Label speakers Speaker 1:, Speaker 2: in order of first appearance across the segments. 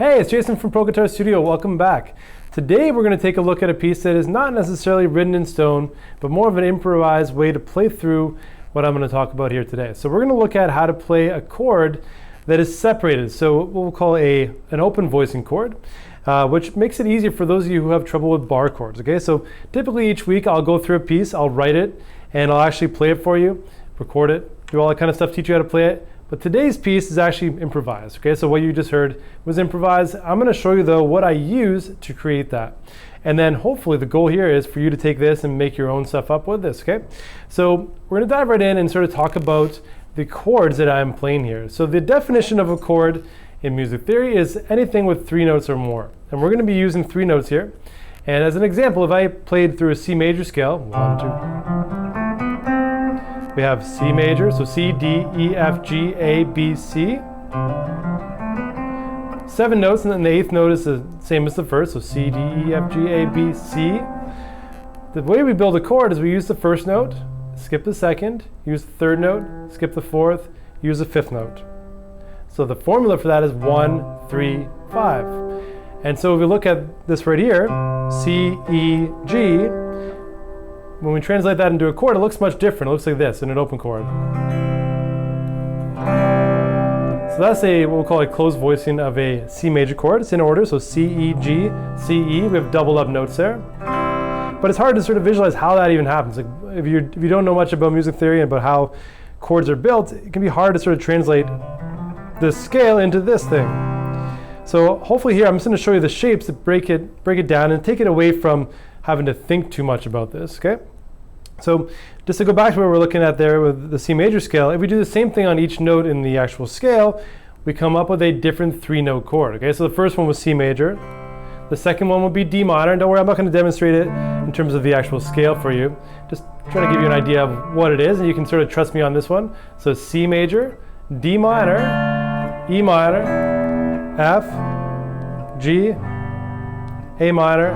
Speaker 1: Hey, it's Jason from Pro Guitar Studio. Welcome back. Today we're going to take a look at a piece that is not necessarily written in stone, but more of an improvised way to play through what I'm going to talk about here today. So we're going to look at how to play a chord that is separated. So what we'll call an open voicing chord, which makes it easier for those of you who have trouble with bar chords. Okay, so typically each week I'll go through a piece, I'll write it, and I'll actually play it for you, record it, do all that kind of stuff, teach you how to play it. But today's piece is actually improvised. Okay, so what you just heard was improvised. I'm going to show you though what I use to create that. And then hopefully the goal here is for you to take this and make your own stuff up with this, okay? So we're going to dive right in and sort of talk about the chords that I'm playing here. So the definition of a chord in music theory is anything with 3 notes or more. And we're going to be using 3 notes here. And as an example, if I played through a C major scale, 1, 2, we have C major, so C, D, E, F, G, A, B, C. 7 notes, and then the 8th note is the same as the first, so C, D, E, F, G, A, B, C. The way we build a chord is we use the first note, skip the second, use the third note, skip the fourth, use the 5th note. So the formula for that is 1, 3, 5. And so if we look at this right here, C, E, G, when we translate that into a chord, it looks much different. It looks like this in an open chord. So that's what we'll call a closed voicing of a C major chord. It's in order, so C, E, G, C, E. We have doubled up notes there. But it's hard to sort of visualize how that even happens. Like if you don't know much about music theory and about how chords are built, it can be hard to sort of translate this scale into this thing. So hopefully here, I'm just going to show you the shapes that break it down and take it away from having to think too much about this, okay? So just to go back to what we're looking at there with the C major scale, if we do the same thing on each note in the actual scale, we come up with a different 3-note chord, okay? So the first one was C major. The second one would be D minor. And don't worry, I'm not going to demonstrate it in terms of the actual scale for you. Just trying to give you an idea of what it is, and you can sort of trust me on this one. So C major, D minor, E minor, F, G, A minor,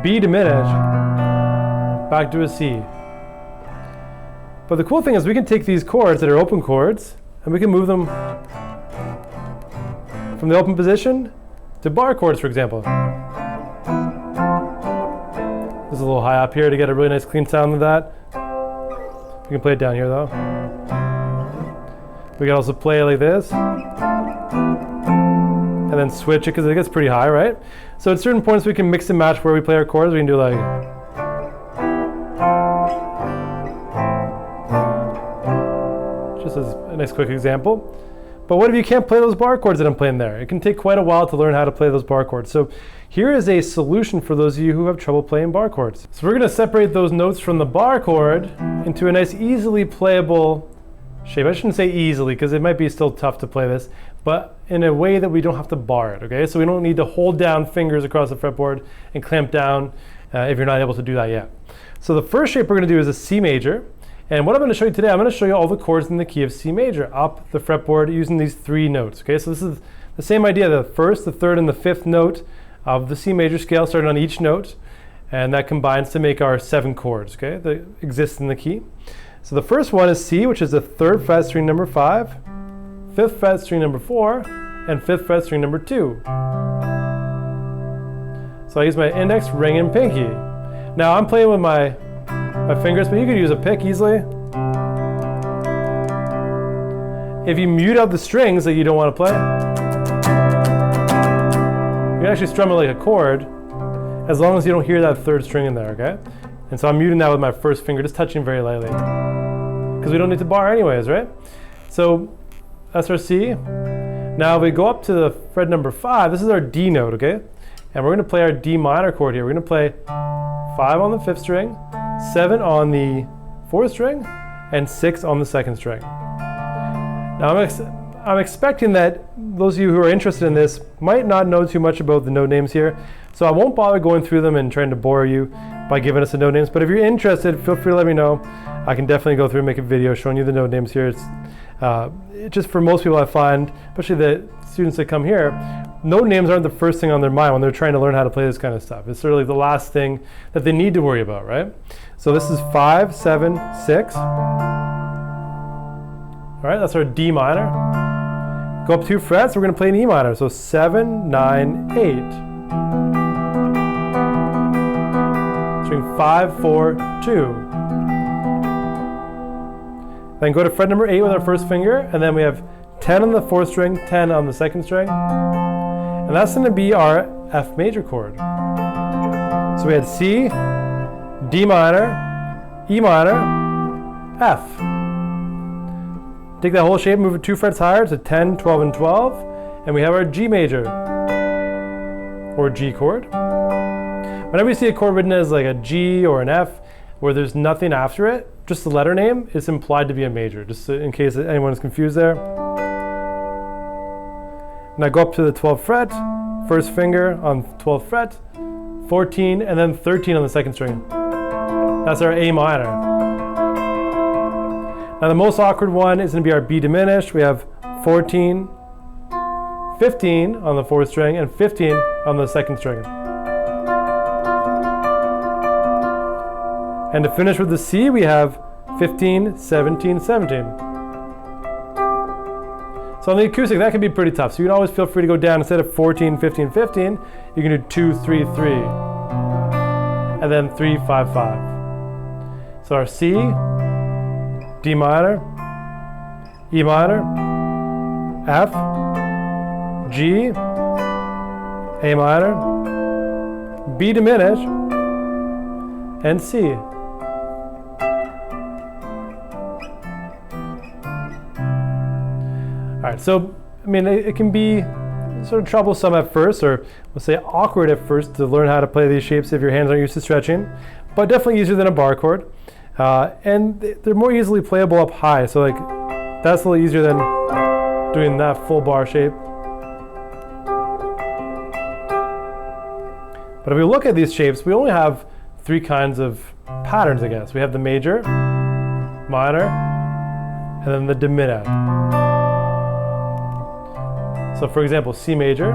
Speaker 1: B diminished, back to a C. But the cool thing is we can take these chords that are open chords and we can move them from the open position to bar chords, for example. This is a little high up here to get a really nice clean sound of that. We can play it down here though. We can also play it like this and then switch it because it gets pretty high, right? So at certain points we can mix and match where we play our chords. We can do like just as a nice quick example. But what if you can't play those bar chords that I'm playing there? It can take quite a while to learn how to play those bar chords. So here is a solution for those of you who have trouble playing bar chords. So we're going to separate those notes from the bar chord into a nice easily playable shape. I shouldn't say easily because it might be still tough to play this, but in a way that we don't have to bar it, okay? So we don't need to hold down fingers across the fretboard and clamp down if you're not able to do that yet. So the first shape we're going to do is a C major. And what I'm going to show you today, I'm going to show you all the chords in the key of C major up the fretboard using these 3 notes. Okay, so this is the same idea, the first, the third, and the 5th note of the C major scale starting on each note. And that combines to make our 7 chords, okay, that exist in the key. So the first one is C, which is the 3rd fret string number 5, 5th fret string number 4, and 5th fret string number 2. So I use my index, ring, and pinky. Now I'm playing with my fingers, but you could use a pick easily. If you mute out the strings that you don't want to play, you can actually strum it like a chord as long as you don't hear that 3rd string in there, okay? And so I'm muting that with my first finger, just touching very lightly. Because we don't need to bar anyways, right? So that's our C. Now if we go up to the fret number 5, this is our D note, okay? And we're going to play our D minor chord here. We're going to play 5 on the 5th string, 7 on the 4th string, and 6 on the 2nd string. Now I'm expecting that those of you who are interested in this might not know too much about the note names here, so I won't bother going through them and trying to bore you by giving us the note names, but if you're interested, feel free to let me know. I can definitely go through and make a video showing you the note names here. It's just for most people I find, especially the students that come here, note names aren't the first thing on their mind when they're trying to learn how to play this kind of stuff. It's sort of like the last thing that they need to worry about, right? So this is 5, 7, 6. All right, that's our D minor. Go up 2 frets, we're going to play an E minor. So 7, 9, 8. String 5, 4, 2. Then go to fret number 8 with our first finger, and then we have 10 on the 4th string, 10 on the 2nd string. And that's going to be our F major chord. So we had C, D minor, E minor, F. Take that whole shape, move it 2 frets higher to 10, 12, and 12, and we have our G major, or G chord. Whenever you see a chord written as like a G or an F, where there's nothing after it, just the letter name, it's implied to be a major, just in case anyone is confused there. Now go up to the 12th fret, first finger on 12th fret, 14, and then 13 on the 2nd string. That's our A minor. Now the most awkward one is going to be our B diminished. We have 14, 15 on the 4th string, and 15 on the 2nd string. And to finish with the C, we have 15, 17, 17. So on the acoustic, that can be pretty tough. So you can always feel free to go down. Instead of 14, 15, 15, you can do 2, 3, 3. And then 3, 5, 5. So our C, D minor, E minor, F, G, A minor, B diminished, and C. All right, so I mean, it can be sort of troublesome at first, or we'll say awkward at first, to learn how to play these shapes if your hands aren't used to stretching, but definitely easier than a bar chord. And they're more easily playable up high, so like that's a little easier than doing that full bar shape. But if we look at these shapes, we only have 3 kinds of patterns, I guess. We have the major, minor, and then the diminished. So for example, C major,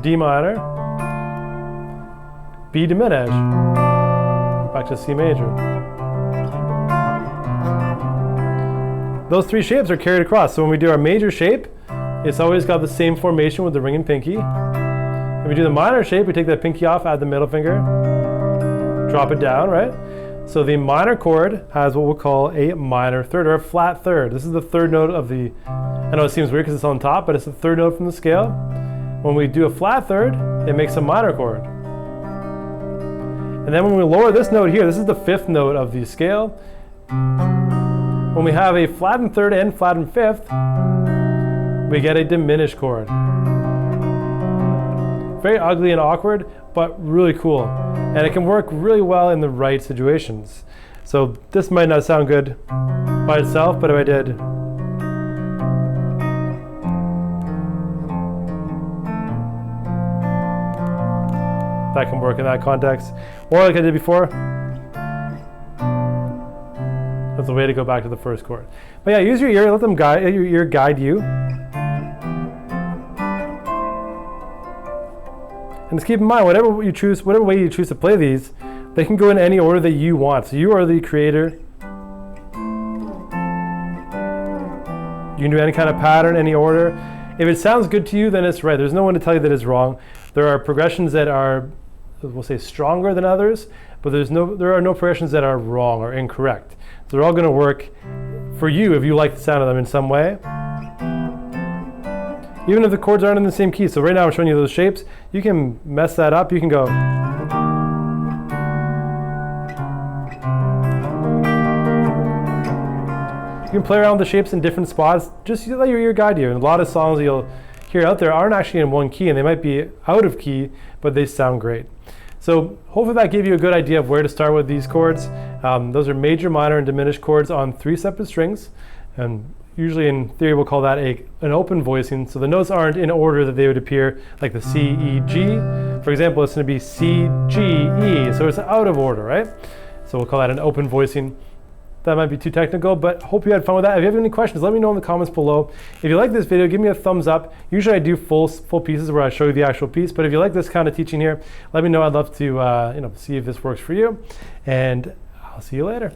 Speaker 1: D minor, B diminished, back to C major. Those 3 shapes are carried across. So when we do our major shape, it's always got the same formation with the ring and pinky. If we do the minor shape, we take that pinky off, add the middle finger, drop it down, right? So the minor chord has what we'll call a minor third, or a flat third. This is the 3rd note of the, I know it seems weird because it's on top, but it's the 3rd note from the scale. When we do a flat third, it makes a minor chord. And then when we lower this note here, this is the 5th note of the scale. When we have a flattened 3rd and flattened 5th, we get a diminished chord. Very ugly and awkward, but really cool. And it can work really well in the right situations. So this might not sound good by itself, but if I did that, can work in that context. Or like I did before, that's the way to go back to the first chord. But yeah, use your ear, let them guide your ear guide you. And just keep in mind, whatever way you choose to play these, they can go in any order that you want. So you are the creator. You can do any kind of pattern, any order. If it sounds good to you, then it's right. There's no one to tell you that it's wrong. There are progressions that are, we'll say, stronger than others, but there are no progressions that are wrong or incorrect. So they're all going to work for you if you like the sound of them in some way. Even if the chords aren't in the same key. So right now I'm showing you those shapes. You can mess that up. You can go. You can play around with the shapes in different spots. Just let your ear guide you. And a lot of songs you'll hear out there aren't actually in one key, and they might be out of key, but they sound great. So hopefully that gave you a good idea of where to start with these chords. Those are major, minor, and diminished chords on 3 separate strings. And usually in theory we'll call that an open voicing, so the notes aren't in order that they would appear, like the C, E, G. For example, it's going to be C, G, E, so it's out of order, right? So we'll call that an open voicing. That might be too technical, but hope you had fun with that. If you have any questions, let me know in the comments below. If you like this video, give me a thumbs up. Usually I do full pieces where I show you the actual piece, but if you like this kind of teaching here, let me know. I'd love to see if this works for you, and I'll see you later.